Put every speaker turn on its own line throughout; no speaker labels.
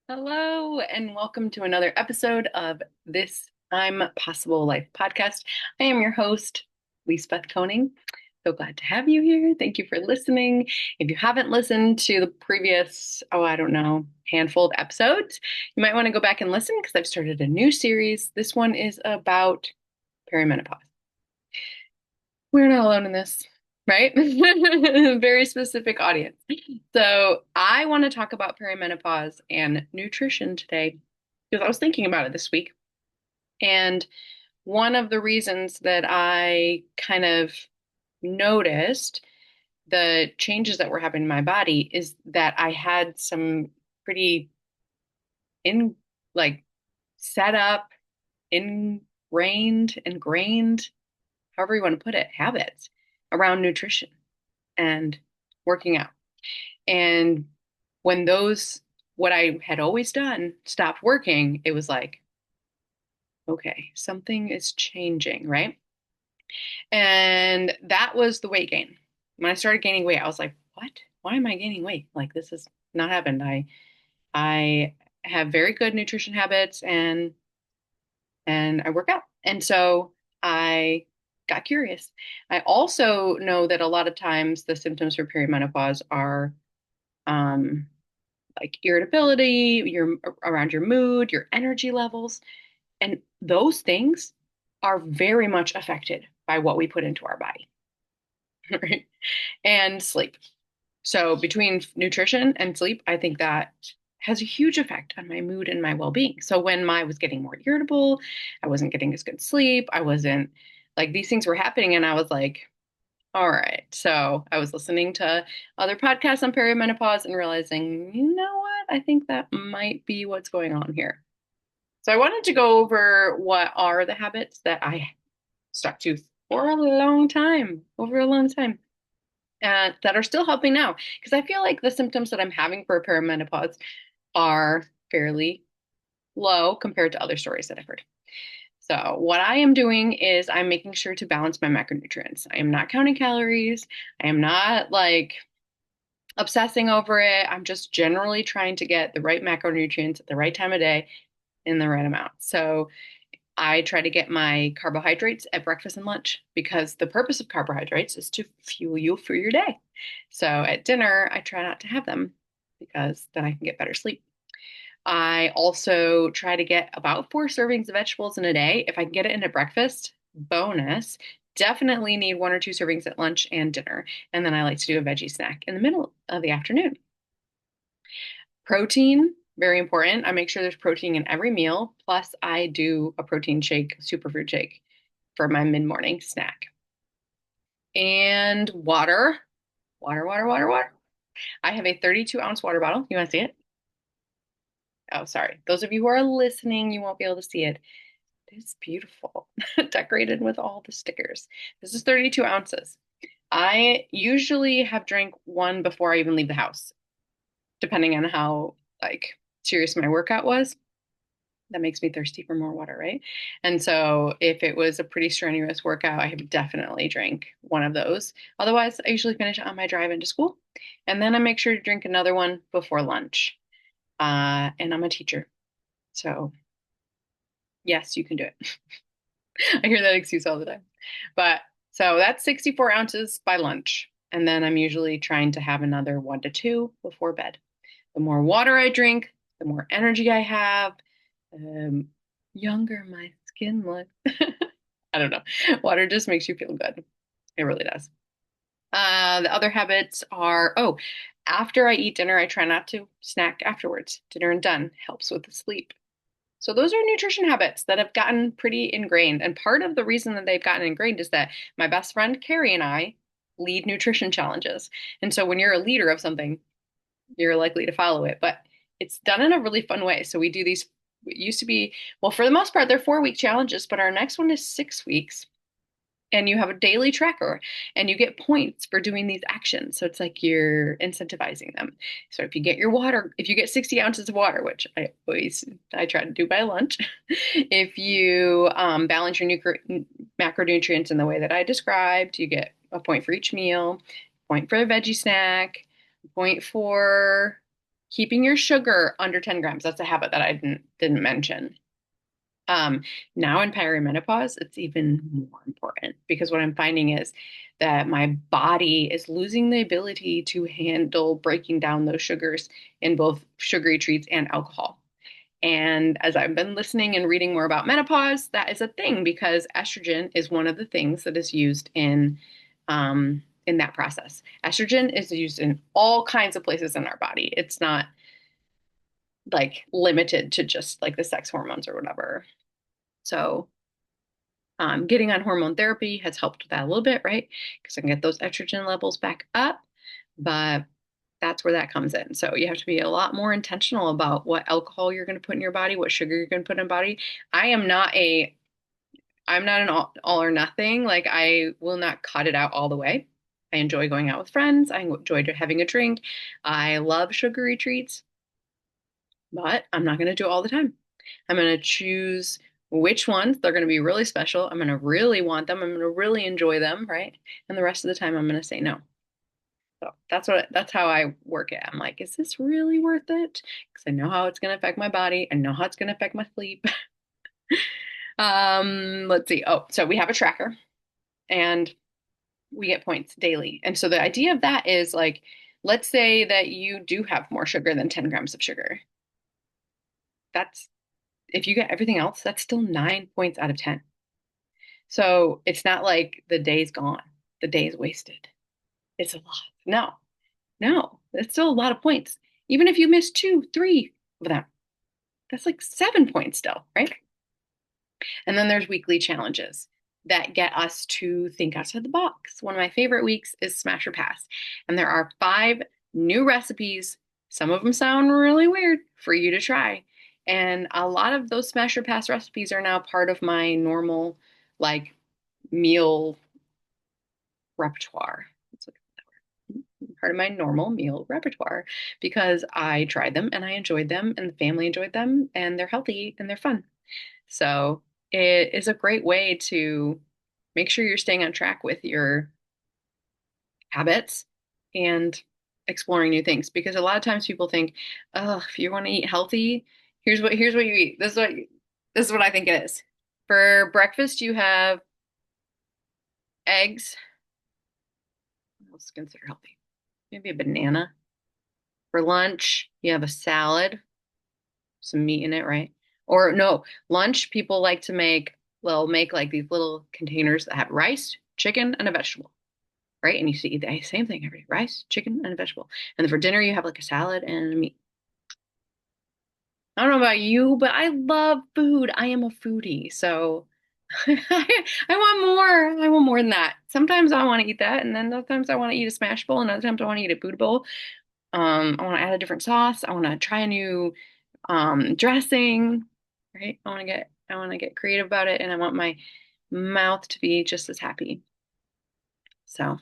Hello, and welcome to another episode of this I'm Possible Life podcast. I am your host, Lisbeth Koning. So glad to have you here. Thank you for listening. If you haven't listened to the previous, I don't know, handful of episodes, you might want to go back and listen because I've started a new series. This one is about perimenopause. We're not alone in this, right? Very specific audience. So, I want to talk about perimenopause and nutrition today because I was thinking about it this week. And one of the reasons that I kind of noticed the changes that were happening in my body is that I had some pretty in like set up, ingrained, however you want to put it, habits around nutrition and working out. And when what I had always done, stopped working, it was like, okay, something is changing, right? And that was the weight gain. When I started gaining weight, I was like, what? Why am I gaining weight? Like this has not happened. I have very good nutrition habits and I work out. And so I got curious. I also know that a lot of times the symptoms for perimenopause are um, like irritability, your around your mood, your energy levels, and those things are very much affected by what we put into our body, right? And sleep. So between nutrition and sleep, I think that has a huge effect on my mood and my well-being. So when I was getting more irritable, I wasn't getting as good sleep, I wasn't like these things were happening and I was like, all right. So I was listening to other podcasts on perimenopause and realizing, you know what? I think that might be what's going on here. So I wanted to go over what are the habits that I stuck to for a long time, over a long time, that are still helping now. Because I feel like the symptoms that I'm having for perimenopause are fairly low compared to other stories that I've heard. So, what I am doing is I'm making sure to balance my macronutrients. I am not counting calories. I am not like obsessing over it. I'm just generally trying to get the right macronutrients at the right time of day in the right amount. So, I try to get my carbohydrates at breakfast and lunch because the purpose of carbohydrates is to fuel you for your day. So, at dinner, I try not to have them because then I can get better sleep. I also try to get about 4 servings of vegetables in a day. If I can get it into breakfast, bonus. Definitely need 1 or 2 servings at lunch and dinner. And then I like to do a veggie snack in the middle of the afternoon. Protein, very important. I make sure there's protein in every meal. Plus, I do a protein shake, superfood shake for my mid-morning snack. And water, water. I have a 32-ounce water bottle. You want to see it? Oh, sorry. Those of you who are listening, you won't be able to see it. It's beautiful, decorated with all the stickers. This is 32 ounces. I usually have drank one before I even leave the house, depending on how like serious my workout was. That makes me thirsty for more water, right? And so if it was a pretty strenuous workout, I have definitely drank one of those. Otherwise, I usually finish on my drive into school. And then I make sure to drink another one before lunch. And I'm a teacher. So yes, you can do it. I hear that excuse all the time. But so that's 64 ounces by lunch. And then I'm usually trying to have another 1 to 2 before bed. The more water I drink, the more energy I have, um, younger my skin looks. I don't know. Water just makes you feel good. It really does. The other habits are, after I eat dinner, I try not to snack afterwards. Dinner and done helps with the sleep. So those are nutrition habits that have gotten pretty ingrained. And part of the reason that they've gotten ingrained is that my best friend Carrie and I lead nutrition challenges. And so when you're a leader of something, you're likely to follow it. But it's done in a really fun way. So we do these, it used to be, well, for the most part, they're 4 week challenges, but our next one is 6 weeks and you have a daily tracker and you get points for doing these actions. So it's like you're incentivizing them. So if you get your water, if you get 60 ounces of water, which I try to do by lunch, if you balance your macronutrients in the way that I described, you get a point for each meal, point for a veggie snack, point for keeping your sugar under 10 grams. That's a habit that I didn't mention. Um, Now in perimenopause, it's even more important because what I'm finding is that my body is losing the ability to handle breaking down those sugars in both sugary treats and alcohol. And as I've been listening and reading more about menopause, that is a thing because estrogen is one of the things that is used in that process. Estrogen is used in all kinds of places in our body. It's not like limited to just like the sex hormones or whatever. So getting on hormone therapy has helped with that a little bit, right? Because I can get those estrogen levels back up, but that's where that comes in. So you have to be a lot more intentional about what alcohol you're going to put in your body, what sugar you're going to put in your body. I am not a, I'm not an all or nothing. Like I will not cut it out all the way. I enjoy going out with friends. I enjoy having a drink. I love sugary treats, but I'm not going to do it all the time. I'm going to choose which ones they're going to be really special. I'm going to really want them. I'm going to really enjoy them, right? And the rest of the time, I'm going to say no. So that's how I work it. I'm like, is this really worth it? Because I know how it's going to affect my body. I know how it's going to affect my sleep. Let's see. Oh, so we have a tracker and we get points daily. And so the idea of that is like, let's say that you do have more sugar than 10 grams of sugar. That's if you get everything else, that's still 9 points out of 10. So it's not like the day's gone, the day's wasted. It's a lot. No, no, it's still a lot of points. Even if you miss two, three of them, that's like 7 points still, right? And then there's weekly challenges that get us to think outside the box. One of my favorite weeks is Smash or Pass. And there are 5 new recipes. Some of them sound really weird for you to try. And a lot of those Smash or Pass recipes are now part of my normal, like, meal repertoire. It's like part of my normal meal repertoire because I tried them and I enjoyed them and the family enjoyed them and they're healthy and they're fun. So it is a great way to make sure you're staying on track with your habits and exploring new things because a lot of times people think, oh, if you want to eat healthy, here's what you eat. This is what I think it is. For breakfast, you have eggs. What's considered healthy? Maybe a banana. For lunch, you have a salad, some meat in it, right? Or no, lunch, people like to make, they'll make like these little containers that have rice, chicken, and a vegetable, right? And you see the same thing every day, rice, chicken, and a vegetable. And then for dinner, you have like a salad and a meat. I don't know about you, but I love food. I am a foodie, so I want more. I want more than that. Sometimes I want to eat that, and then sometimes I want to eat a smash bowl, and other times I want to eat a food bowl. I want to add a different sauce. I want to try a new dressing, right? I want to get creative about it, and I want my mouth to be just as happy. So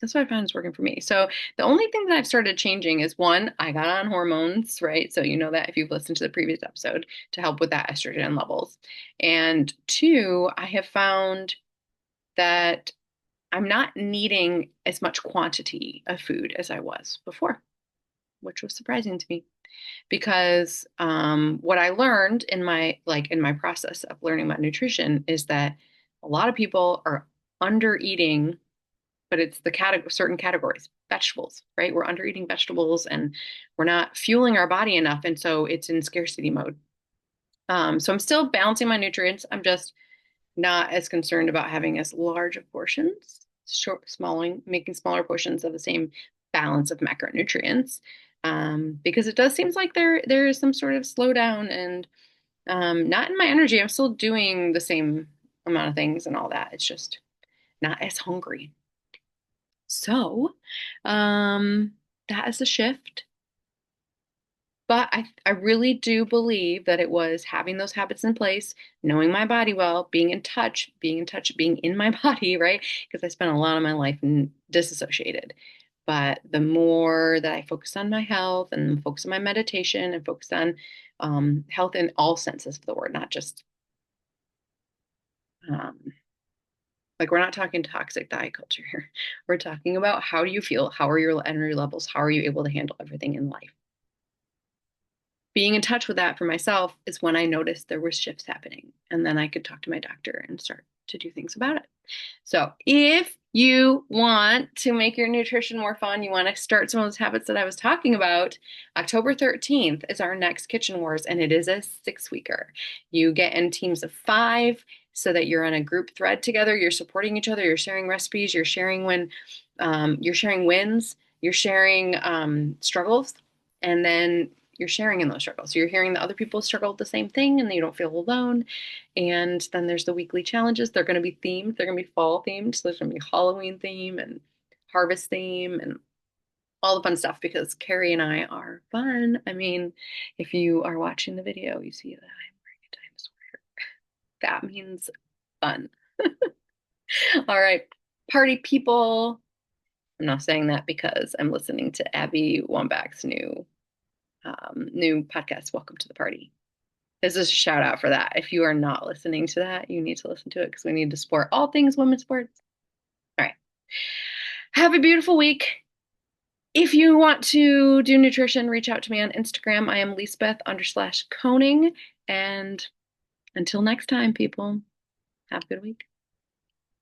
that's what I found is working for me. So the only thing that I've started changing is one, I got on hormones, right? So you know that if you've listened to the previous episode to help with that estrogen levels. And two, I have found that I'm not needing as much quantity of food as I was before, which was surprising to me because what I learned in my process of learning about nutrition is that a lot of people are under eating, but it's the certain categories, vegetables, right? We're under eating vegetables and we're not fueling our body enough, and so it's in scarcity mode. So I'm still balancing my nutrients. I'm just not as concerned about having as large of portions, making smaller portions of the same balance of macronutrients, because it does seems like there is some sort of slowdown and not in my energy. I'm still doing the same amount of things and all that. It's just not as hungry. So, that is a shift. But I really do believe that it was having those habits in place, knowing my body well, being in my body, right? Because I spent a lot of my life disassociated. But the more that I focus on my health and focus on my meditation and focus on health in all senses of the word, not just um, like we're not talking toxic diet culture here. We're talking about how do you feel? How are your energy levels? How are you able to handle everything in life? being in touch with that for myself is when I noticed there was shifts happening. And then I could talk to my doctor and start to do things about it. So if you want to make your nutrition more fun, you want to start some of those habits that I was talking about, October 13th is our next Kitchen Wars, and it is a 6-weeker. You get in teams of 5 so that you're on a group thread together. You're supporting each other. You're sharing recipes. You're sharing you're sharing wins. You're sharing struggles, and then you're sharing in those struggles. So you're hearing that other people struggle with the same thing and you don't feel alone. And then there's the weekly challenges. They're going to be themed. They're going to be fall themed. So there's going to be Halloween theme and harvest theme and all the fun stuff because Carrie and I are fun. I mean, if you are watching the video, you see that I'm wearing a dinosaur. That means fun. All right, party people. I'm not saying that because I'm listening to Abby Wambach's new podcast, Welcome to the Party. This is a shout out for that. If you are not listening to that, you need to listen to it because we need to support all things women's sports. All right. Have a beautiful week. If you want to do nutrition, reach out to me on Instagram. I am Lisbeth_Koning. And until next time, people, have a good week.